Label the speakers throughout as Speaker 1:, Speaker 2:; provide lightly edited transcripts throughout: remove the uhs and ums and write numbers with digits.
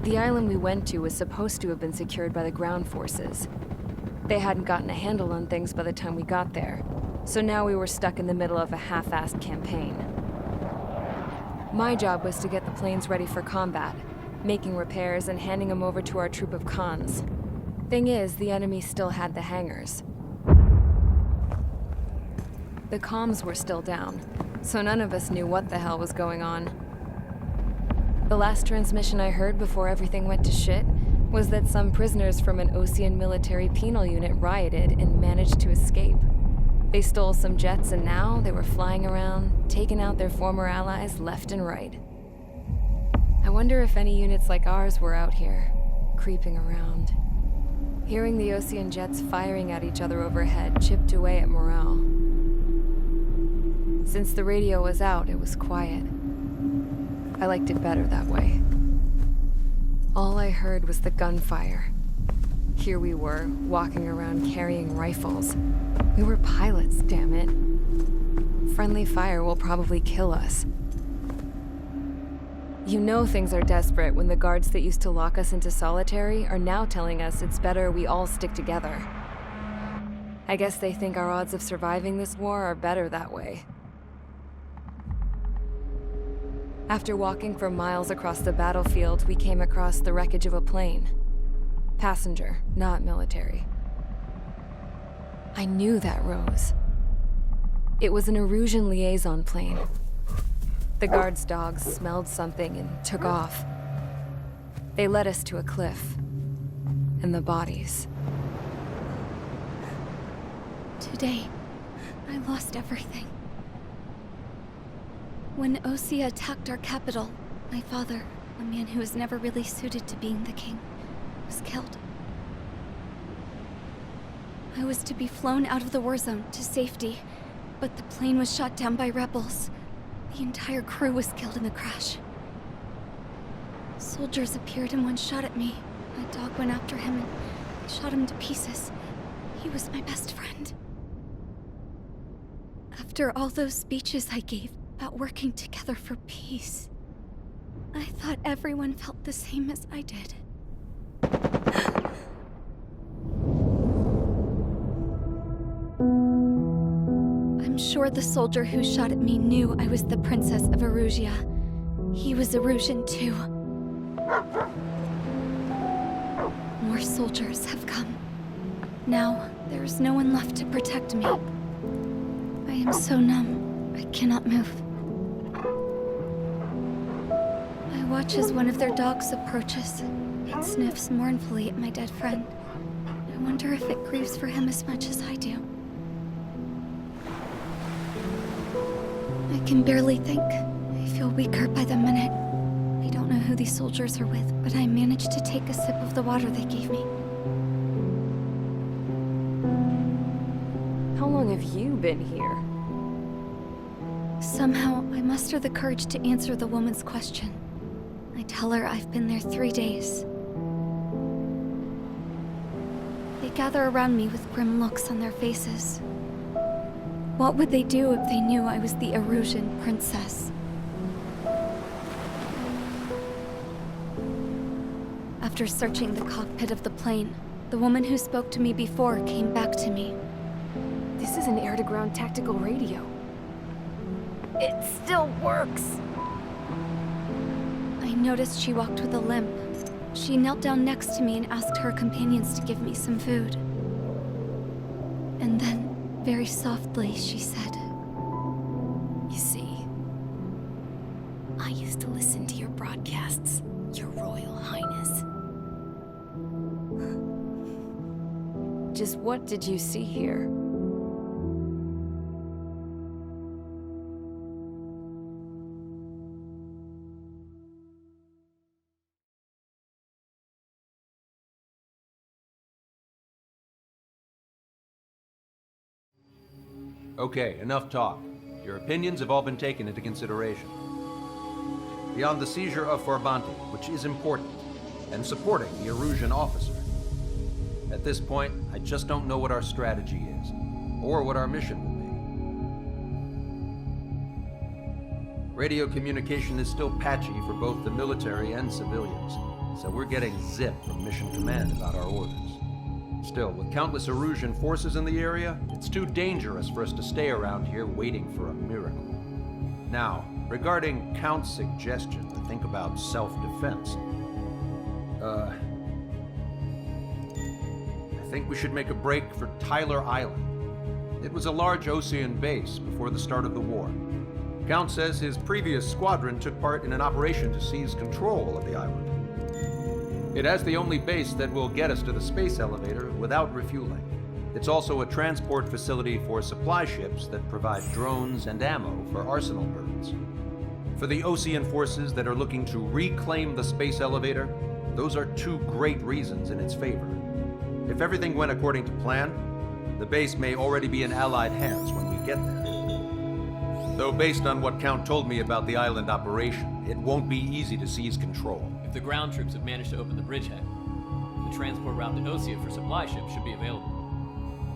Speaker 1: The island we went to was supposed to have been secured by the ground forces. They hadn't gotten a handle on things by the time we got there, so now we were stuck in the middle of a half-assed campaign. My job was to get the planes ready for combat, making repairs and handing them over to our troop of cons. Thing is, the enemy still had the hangars. The comms were still down, so none of us knew what the hell was going on. The last transmission I heard before everything went to shit was that some prisoners from an Osean military penal unit rioted and managed to escape. They stole some jets and now they were flying around, taking out their former allies left and right. I wonder if any units like ours were out here, creeping around. Hearing the Osean jets firing at each other overhead chipped away at morale. Since the radio was out, it was quiet. I liked it better that way. All I heard was the gunfire. Here we were, walking around carrying rifles. We were pilots, damn it. Friendly fire will probably kill us. You know things are desperate when the guards that used to lock us into solitary are now telling us it's better we all stick together. I guess they think our odds of surviving this war are better that way. After walking for miles across the battlefield, we came across the wreckage of a plane. Passenger, not military. I knew that rose. It was an Erusian liaison plane. The guard's dogs smelled something and took off. They led us to a cliff. And the bodies.
Speaker 2: Today, I lost everything. When Osea attacked our capital, my father, a man who was never really suited to being the king, was killed. I was to be flown out of the war zone to safety, but the plane was shot down by rebels. The entire crew was killed in the crash. Soldiers appeared and one shot at me. My dog went after him and shot him to pieces. He was my best friend. After all those speeches I gave about working together for peace, I thought everyone felt the same as I did. I'm sure the soldier who shot at me knew I was the Princess of Erusia. He was Erusian too. More soldiers have come. Now, there is no one left to protect me. I am so numb, I cannot move. I watch as one of their dogs approaches. It sniffs mournfully at my dead friend. I wonder if it grieves for him as much as I do. I can barely think. I feel weaker by the minute. I don't know who these soldiers are with, but I managed to take a sip of the water they gave me.
Speaker 1: How long have you been here?
Speaker 2: Somehow, I muster the courage to answer the woman's question. I tell her I've been there 3 days. They gather around me with grim looks on their faces. What would they do if they knew I was the Erusian princess? After searching the cockpit of the plane, the woman who spoke to me before came back to me.
Speaker 1: This is an air-to-ground tactical radio. It still works!
Speaker 2: I noticed she walked with a limp. She knelt down next to me and asked her companions to give me some food. And then, very softly, she said,
Speaker 3: "You see, I used to listen to your broadcasts, Your Royal Highness."
Speaker 1: Just what did you see here?
Speaker 4: Okay, enough talk. Your opinions have all been taken into consideration. Beyond the seizure of Forbanti, which is important, and supporting the Erusian officer, at this point, I just don't know what our strategy is, or what our mission will be. Radio communication is still patchy for both the military and civilians, so we're getting zip from Mission Command about our orders. Still, with countless Erusian forces in the area, it's too dangerous for us to stay around here waiting for a miracle. Now, regarding Count's suggestion to think about self-defense, I think we should make a break for Tyler Island. It was a large Osean base before the start of the war. Count says his previous squadron took part in an operation to seize control of the island. It has the only base that will get us to the space elevator without refueling. It's also a transport facility for supply ships that provide drones and ammo for arsenal birds. For the Osean forces that are looking to reclaim the space elevator, those are two great reasons in its favor. If everything went according to plan, the base may already be in Allied hands when we get there. Though based on what Count told me about the island operation, it won't be easy to seize control.
Speaker 5: If the ground troops have managed to open the bridgehead, the transport route to Osea for supply ships should be available.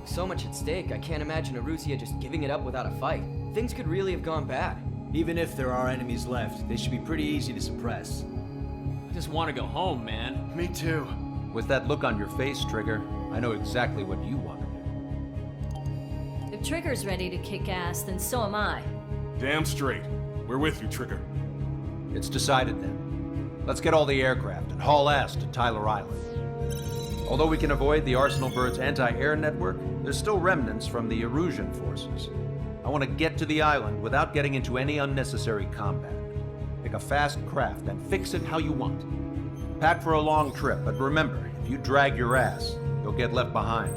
Speaker 6: So much at stake, I can't imagine Erusia just giving it up without a fight. Things could really have gone bad.
Speaker 7: Even if there are enemies left, they should be pretty easy to suppress.
Speaker 5: I just want to go home, man.
Speaker 7: Me too.
Speaker 4: With that look on your face, Trigger, I know exactly what you want to do.
Speaker 8: If Trigger's ready to kick ass, then so am I.
Speaker 9: Damn straight. We're with you, Trigger.
Speaker 4: It's decided then. Let's get all the aircraft and haul ass to Tyler Island. Although we can avoid the Arsenal Bird's anti-air network, there's still remnants from the Erusian forces. I want to get to the island without getting into any unnecessary combat. Pick a fast craft and fix it how you want. Pack for a long trip, but remember, if you drag your ass, you'll get left behind.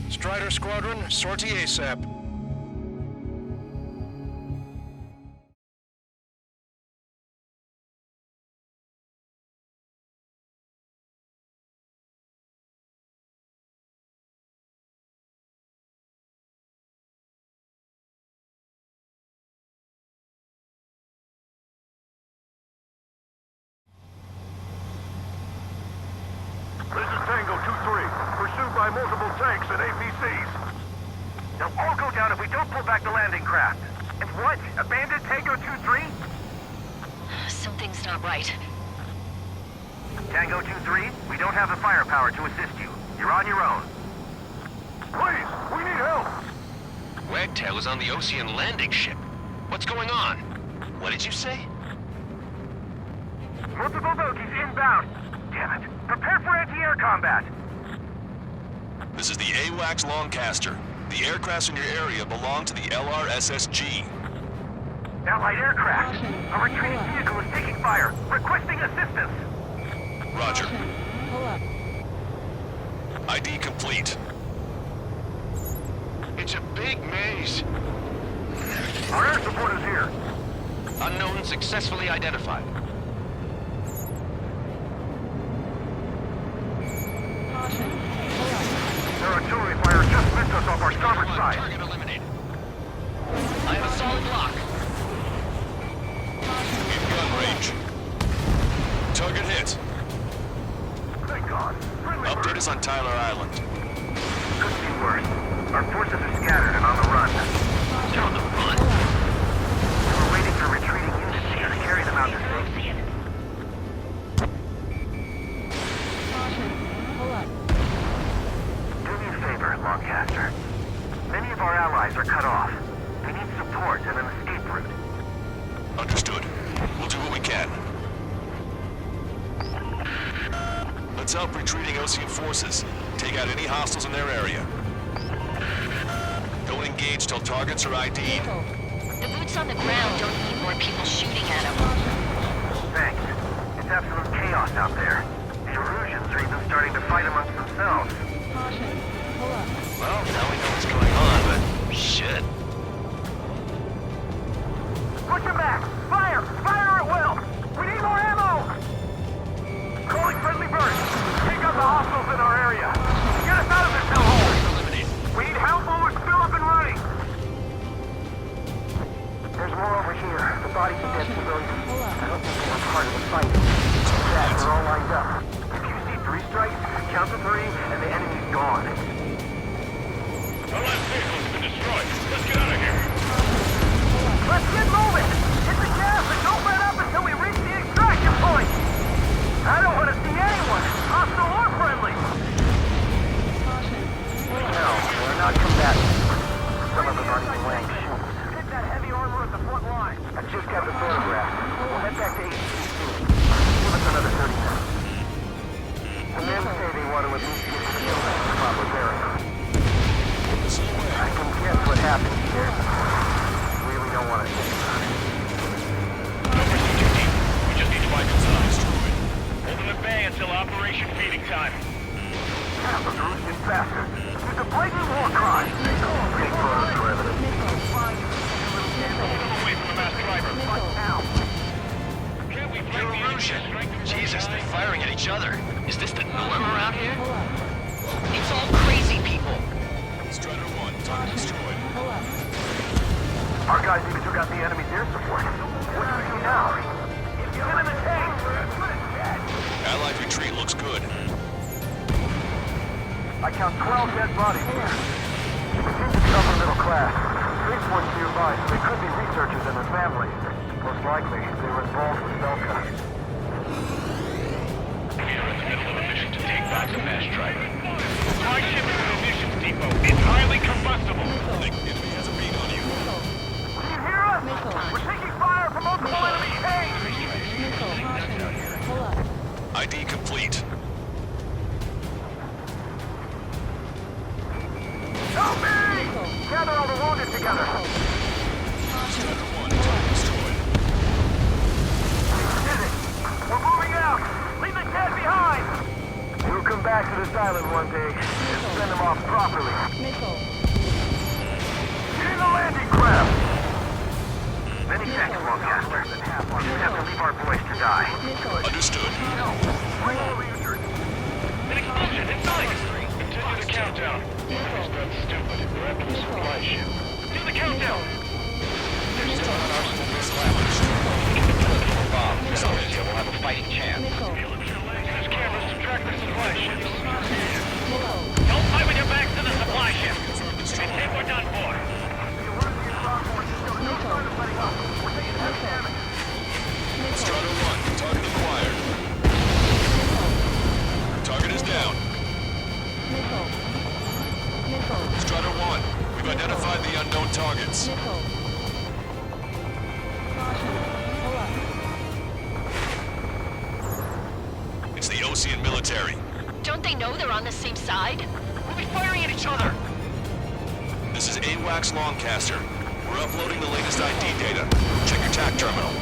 Speaker 10: Strider Squadron, sortie ASAP.
Speaker 11: This is Tango 2-3, pursued by multiple tanks and APCs. They'll all go down if we don't pull back the landing craft. And what? Abandon Tango 2-3?
Speaker 3: Something's not right.
Speaker 11: Tango 2-3, we don't have the firepower to assist you. You're on your own. Please, we need help!
Speaker 12: Wagtail is on the Osean landing ship. What's going on? What did you say?
Speaker 11: Multiple bogies inbound. Damn it. Prepare for anti-air combat.
Speaker 10: This is the AWACS Longcaster. The aircrafts in your area belong to the LRSSG.
Speaker 11: Allied aircraft. A retreating vehicle is taking fire. Requesting assistance.
Speaker 10: Roger. ID complete.
Speaker 12: It's a big maze.
Speaker 11: Our air support is here.
Speaker 12: Unknown successfully identified.
Speaker 11: Their artillery fire just missed us off our starboard side.
Speaker 12: Target eliminated. I have a solid lock.
Speaker 10: In gun range. Target hit.
Speaker 11: Thank God. Friendly
Speaker 10: Update
Speaker 11: bird.
Speaker 10: is on Tyler Island.
Speaker 11: Couldn't be worse. Our forces are scattered and on the run.
Speaker 12: They're on the run.
Speaker 11: We're waiting for retreating units here to carry them out to safety. Do me a favor, Longcaster. Many of our allies are cut off. We need support and an escape route.
Speaker 10: Understood. We'll do what we can. Let's help retreating Osean forces. Take out any hostiles in their area. Don't engage till targets are ID'd.
Speaker 3: The boots on the ground don't need more people shooting at them.
Speaker 11: Thanks. It's absolute chaos out there. The Erusians are even starting to fight amongst themselves.
Speaker 12: Well, now we know what's going on, but shit.
Speaker 11: Push them back! Fire! Fire at will! We need more ammo! Calling friendly birds! Take out the hostiles in our area! Get us out of this hellhole!
Speaker 12: Eliminated.
Speaker 11: We need help or we'll spill up and Count to 3, and the enemy's gone.
Speaker 10: Our last vehicle's been destroyed. Let's get out of here.
Speaker 11: Let's get moving! Hit the gas and don't let up until we reach the extraction point! I don't want to see anyone, hostile or friendly! No, we're not combatants. Some of them aren't even wearing shoes. Hit that heavy armor at the front line. I just got the photograph. We'll head back to HCC. Give us another 30 minutes. The men say they want to at least get to the building in proper barrier. I can guess what happened here. Really don't want to think about it.
Speaker 10: Don't pursue too deep. We just need to find inside. Hold them at bay until Operation Feeding Time.
Speaker 11: Half of Russian bastards. It's a blatant war crime. Big photos for evidence.
Speaker 10: Hold them away from the masked driver.
Speaker 11: Right now.
Speaker 10: Can't we flank the Russian?
Speaker 12: Jesus, they're firing at each other. Is this the norm around here? It's all crazy people.
Speaker 10: Strider 1, target destroyed.
Speaker 11: Our guys even took out the enemy's air support. What do we do now? Get him in the tank!
Speaker 10: Allied retreat looks good.
Speaker 11: I count 12 dead bodies here. We seem to be upper middle class. Trace ones nearby, so they could be researchers and their families. Most likely, they were involved with Belka.
Speaker 10: We are in the middle of a mission to take back the masked driver. Supply ship to the munitions depot. It's highly combustible. The enemy has a beat on you.
Speaker 11: Can you hear us? We're taking fire from multiple enemy tanks!
Speaker 10: ID complete.
Speaker 11: Help me! Gather all the wounded together.
Speaker 10: Strider 1, target destroyed.
Speaker 11: We did it! We're moving out! Leave the dead behind! We'll come back to this island one day and send them off properly. Get in the landing craft! Many thanks, Lancaster. We just have to leave our boys to die.
Speaker 10: Understood. An explosion inside! Continue the countdown. It's not stupid. We're after the supply ship. Do the countdown! There's still an arsenal dislodged. For bomb, this area will have a fighting chance. There's cameras to track the supply ships. Don't fight with your backs to the supply ship. If it's hit, we're done for. Strider 1, target acquired. Target is down. Strider 1, we've identified the unknown targets. It's the Osean military.
Speaker 3: Don't they know they're on the same side?
Speaker 10: We'll be firing at each other! This is AWACS Lancaster. We're uploading the latest ID data. Check your TAC terminal.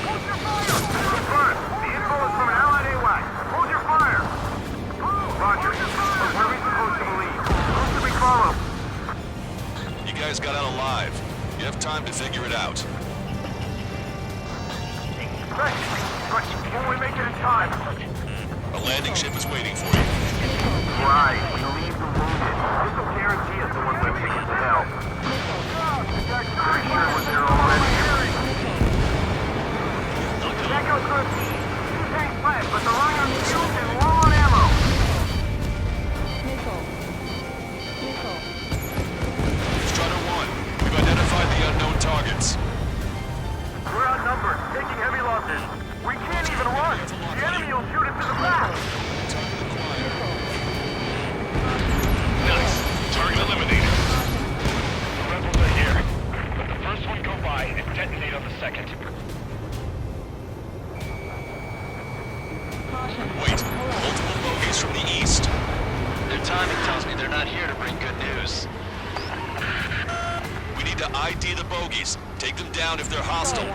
Speaker 11: Hold your fire! Confirmed. The info is from an allied AWACS. Hold your fire! Roger. But where are we supposed to believe? Who should we follow?
Speaker 10: You guys got out alive. You have time to figure it out.
Speaker 11: Thanks. But will we make it in time?
Speaker 10: A landing ship is waiting for you.
Speaker 11: Right. We leave the wounded. This will guarantee us the one we're taking to hell. Pretty sure we're there already. Echo 13. Two tanks left, but the line on fuel and low on ammo.
Speaker 10: Strider 1, we've identified the unknown targets.
Speaker 11: We're outnumbered, taking heavy losses. We can't even run. The enemy will shoot us in the back.
Speaker 10: Nice. Target eliminated. The rebels are here. Let the first one go by and detonate on the second. Wait. Multiple bogies from the east.
Speaker 12: Their timing tells me they're not here to bring good news.
Speaker 10: We need to ID the bogies. Take them down if they're hostile.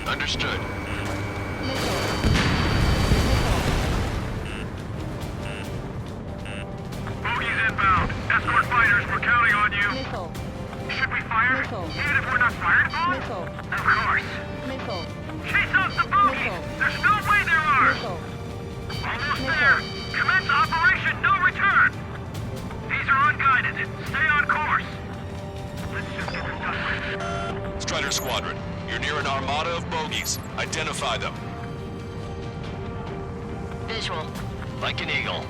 Speaker 12: Understood.
Speaker 11: Bogies inbound. Escort fighters, we're counting on you. Should we fire? Even if we're not fired upon? Of course. Chase out the bogies! There's no way there are! Almost there! Commence Operation No Return! These are unguided. Stay on course. Let's just get this done with.
Speaker 10: Strider Squadron, you're near an armada of bogies. Identify them.
Speaker 3: Visual.
Speaker 12: Like an eagle.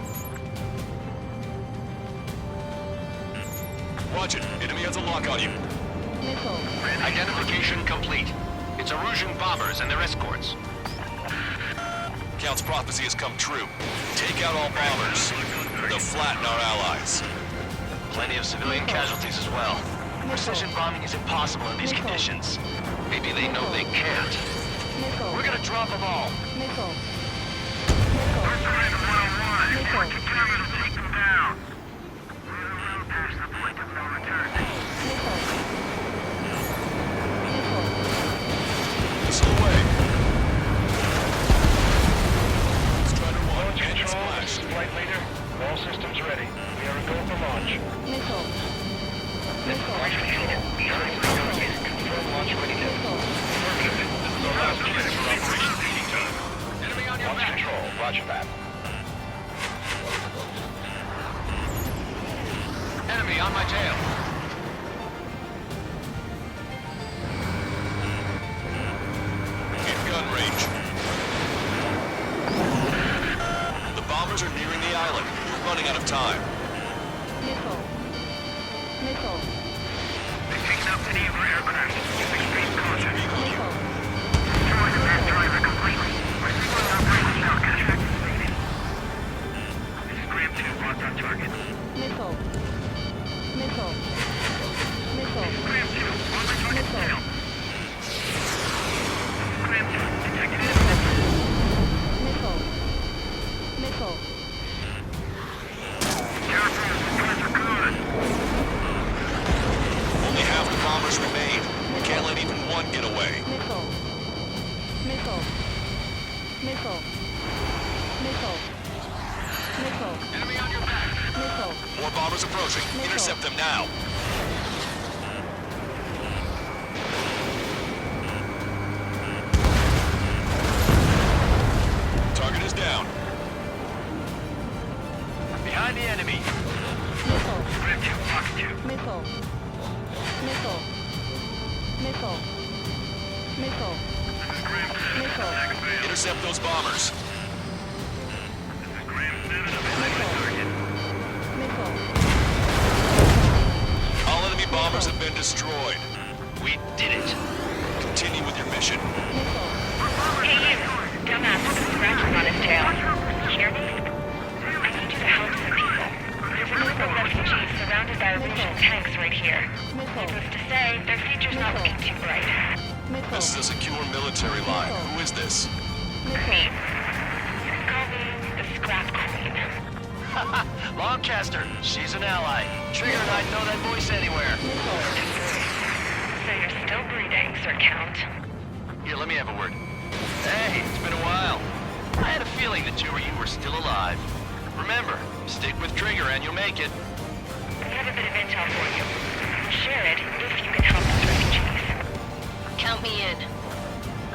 Speaker 9: Watch it. Enemy has a lock on you.
Speaker 12: Identification complete. It's Erusian bombers and their escorts.
Speaker 9: Count's prophecy has come true. Take out all bombers. They'll flatten our allies.
Speaker 12: Plenty of civilian casualties as well. Precision bombing is impossible in these conditions. Maybe they know they can't. We're gonna drop them all.
Speaker 9: Missile away. Strider 1, engine splashed.
Speaker 10: Flight leader, all systems ready. We are a go for launch. Launch control. Confirm launch readiness. Affirmative. This is our last chance for Operation Feeding Time.
Speaker 12: Enemy on your
Speaker 10: Launch
Speaker 12: back.
Speaker 10: control. Roger that.
Speaker 12: Enemy on my tail.
Speaker 9: In gun range. The bombers are nearing the island. We're running out of time.
Speaker 11: They've taken out many of our aircraft. Use extreme caution. Destroy the back driver completely. We're signaling operation now. Contract completed. This is Graham 2, locked on target. Graham 2, on the target now. Graham 2, detected enemy. Careful, the guns are good.
Speaker 9: Only half the bombers remain. We can't let even one get away.
Speaker 12: Enemy on your back.
Speaker 9: More bombers approaching. Intercept them now. Target is down.
Speaker 12: Behind the enemy.
Speaker 11: Graham 2, pocket 2.
Speaker 9: Intercept those bombers. All enemy bombers have been destroyed.
Speaker 12: We did it.
Speaker 9: Continue with your mission.
Speaker 13: Hey you, dumbass with the scratches on his tail. Hear me? I need you to help some people. There's a group of refugees surrounded by Erusian tanks right here. Needless to say, their future's not looking too bright.
Speaker 9: This is a secure military line. Who is this?
Speaker 13: Me. Call me the Scrap Queen.
Speaker 12: Lancaster, she's an ally. Trigger and I'd know that voice anywhere.
Speaker 13: So you're still breathing, Sir Count.
Speaker 12: Here, let me have a word. Hey, it's been a while. I had a feeling the two of you were still alive. Remember, stick with Trigger and you'll make it.
Speaker 13: I have a bit of intel for you. Share it if you can help those refugees.
Speaker 3: Count me in.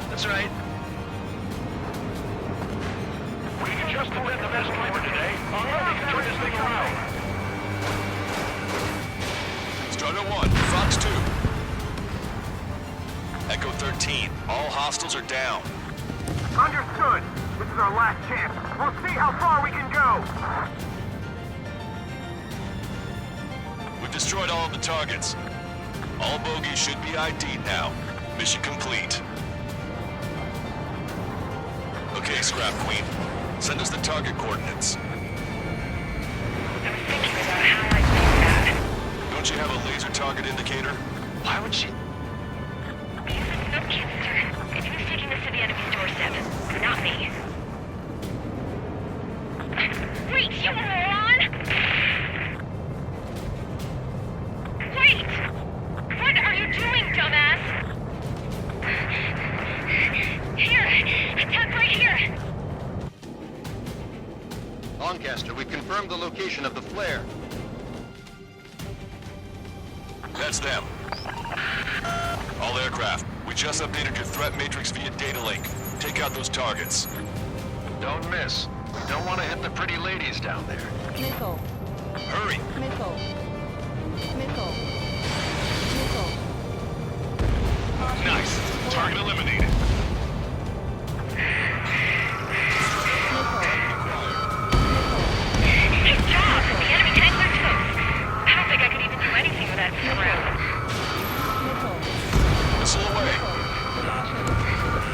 Speaker 12: That's right.
Speaker 10: We just win the best driver today. All right, turn this thing around.
Speaker 9: Strider 1, Fox 2. Echo 13, all hostiles are down.
Speaker 11: Understood. This is our last chance. We'll see how far we can go.
Speaker 9: We've destroyed all of the targets. All bogies should be ID'd now. Mission complete. Okay, Scrap Queen. Send us the target coordinates.
Speaker 13: I was thinking about how I'd do that.
Speaker 9: Don't you have a laser target indicator?
Speaker 12: Why would she...
Speaker 13: Use a smoke canister. And who's taking this to the enemy's doorstep? Not me. Wait, you moron! Wait! What are you doing, dumbass? Here! Attack right here!
Speaker 12: Lancaster, we've confirmed the location of the flare.
Speaker 9: That's them. All aircraft, we just updated your threat matrix via data link. Take out those targets.
Speaker 12: Don't miss. We don't want to hit the pretty ladies down there.
Speaker 9: Hurry! Nice. Target eliminated.
Speaker 13: Good job! The enemy tanks are toast. I don't think I could even do anything without ground.
Speaker 9: Missile away.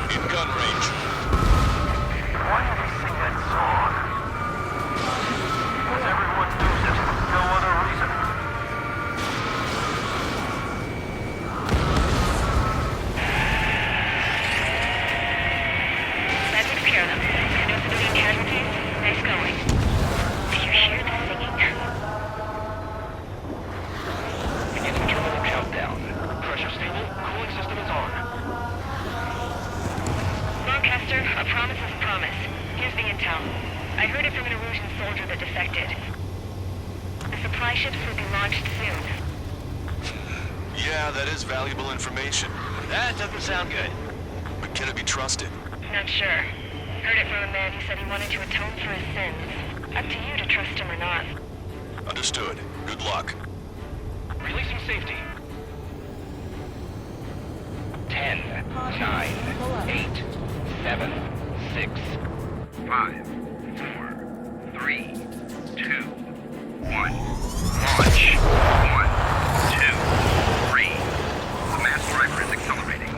Speaker 9: In gun range.
Speaker 10: Why do they sing that song? Because everyone knows it. No other reason.
Speaker 13: That takes care of them. No civilian casualties. Nice going. Do you hear the singing?
Speaker 10: Beginning terminal countdown. Pressure stable. Cooling system is on.
Speaker 13: Lancaster, a promise is a promise. Here's the intel. I heard it from an Erusian soldier that defected. The supply ships will be launched soon.
Speaker 9: Yeah, that is valuable information.
Speaker 12: That doesn't sound good.
Speaker 9: But can it be trusted?
Speaker 13: Not sure. Heard it from a man who said he wanted to atone for his sins. Up to you to trust him or not.
Speaker 9: Understood. Good luck.
Speaker 10: Releasing safety. 10, 9, 8, 7, 6, 5, 4, 3, 2, 1. Launch. 1, 2, 3. The mass driver is accelerating.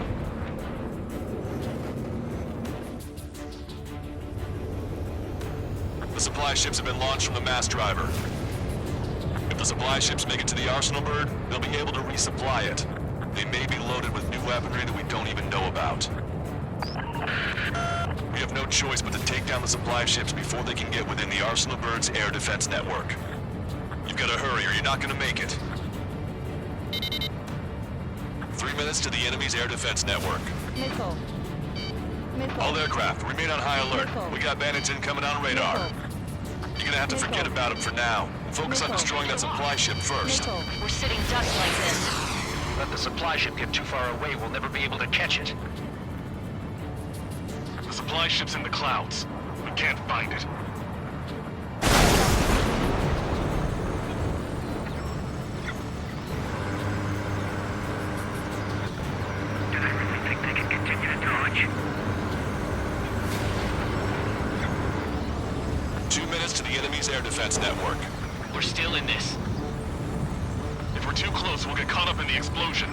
Speaker 9: The supply ships have been launched from the mass driver. If the supply ships make it to the Arsenal Bird, they'll be able to resupply it. They may be loaded with new weaponry that we don't even know about. We have no choice but to take down the supply ships before they can get within the Arsenal Bird's air defense network. You've got to hurry or you're not going to make it. 3 minutes to the enemy's air defense network.
Speaker 14: Missile.
Speaker 9: All aircraft, remain on high alert. We got bandits incoming on radar. You're gonna have to forget about them for now. Focus on destroying that supply ship first.
Speaker 8: We're sitting ducks like this.
Speaker 12: Let the supply ship get too far away, we'll never be able to catch it.
Speaker 9: The supply ship's in the clouds. We can't find it.
Speaker 10: Do they really think they can continue to dodge?
Speaker 9: 2 minutes to the enemy's air defense network.
Speaker 12: We're still in this.
Speaker 9: If we're too close, we'll get caught up in the explosion.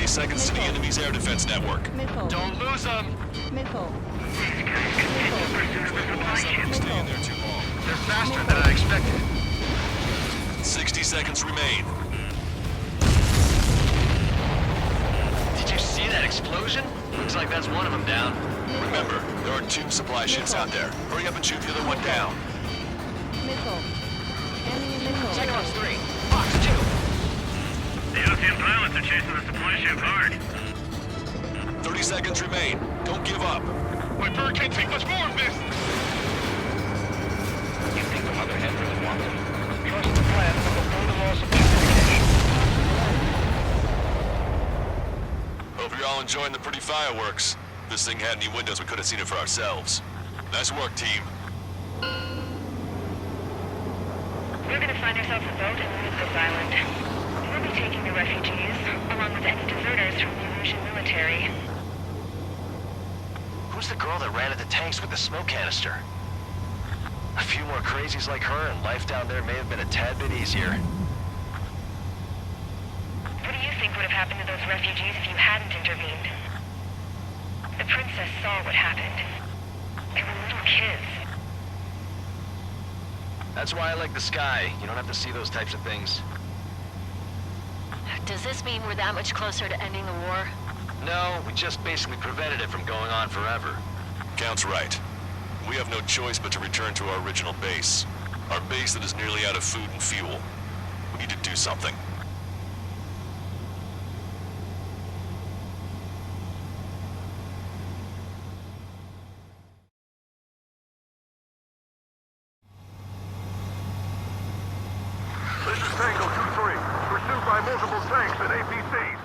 Speaker 9: Seconds to the enemy's air defense network.
Speaker 14: Missile.
Speaker 12: Don't lose them!
Speaker 14: Missile.
Speaker 10: These guys continue pursuing the supply ship.
Speaker 9: Staying there too long.
Speaker 12: They're faster than I expected.
Speaker 9: 60 seconds remain.
Speaker 12: Did you see that explosion? Looks like that's one of them down.
Speaker 9: Remember, there are 2 supply ships out there. Hurry up and shoot the other one down.
Speaker 14: Missile. Enemy missile.
Speaker 12: Cyclops 3, Fox 2.
Speaker 11: The Ocean pilots are chasing the supply ship hard.
Speaker 9: 30 seconds remain. Don't give up.
Speaker 11: My bird can't take much more of this!
Speaker 10: You think the mother hen really wants it? Trust the plan for the full loss of communication.
Speaker 9: Hope you're all enjoying the pretty fireworks. If this thing had any windows, we could have seen it for ourselves. Nice work, team.
Speaker 13: We're gonna find ourselves a boat and leave this island. We'll be taking the refugees, along with any deserters from the Erusian military.
Speaker 12: Who's the girl that ran at the tanks with the smoke canister? A few more crazies like her and life down there may have been a tad bit easier.
Speaker 13: What do you think would have happened to those refugees if you hadn't intervened? The princess saw what happened. They were little kids.
Speaker 12: That's why I like the sky. You don't have to see those types of things.
Speaker 8: Does this mean we're that much closer to ending the war?
Speaker 12: No, we just basically prevented it from going on forever.
Speaker 9: Count's right. We have no choice but to return to our original base. Our base that is nearly out of food and fuel. We need to do something.
Speaker 11: This is Tango 2-3. Pursued by multiple tanks and APCs.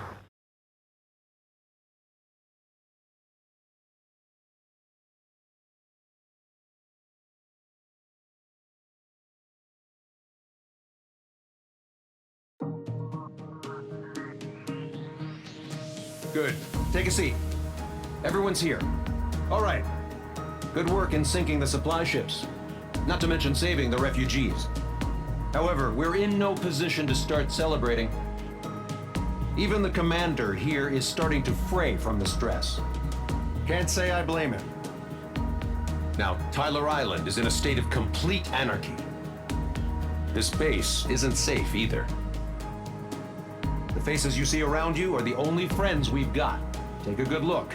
Speaker 4: Good. Take a seat. Everyone's here. All right. Good work in sinking the supply ships, not to mention saving the refugees. However, we're in no position to start celebrating. Even the commander here is starting to fray from the stress.
Speaker 15: Can't say I blame him.
Speaker 4: Now, Tyler Island is in a state of complete anarchy. This base isn't safe either. The faces you see around you are the only friends we've got. Take a good look.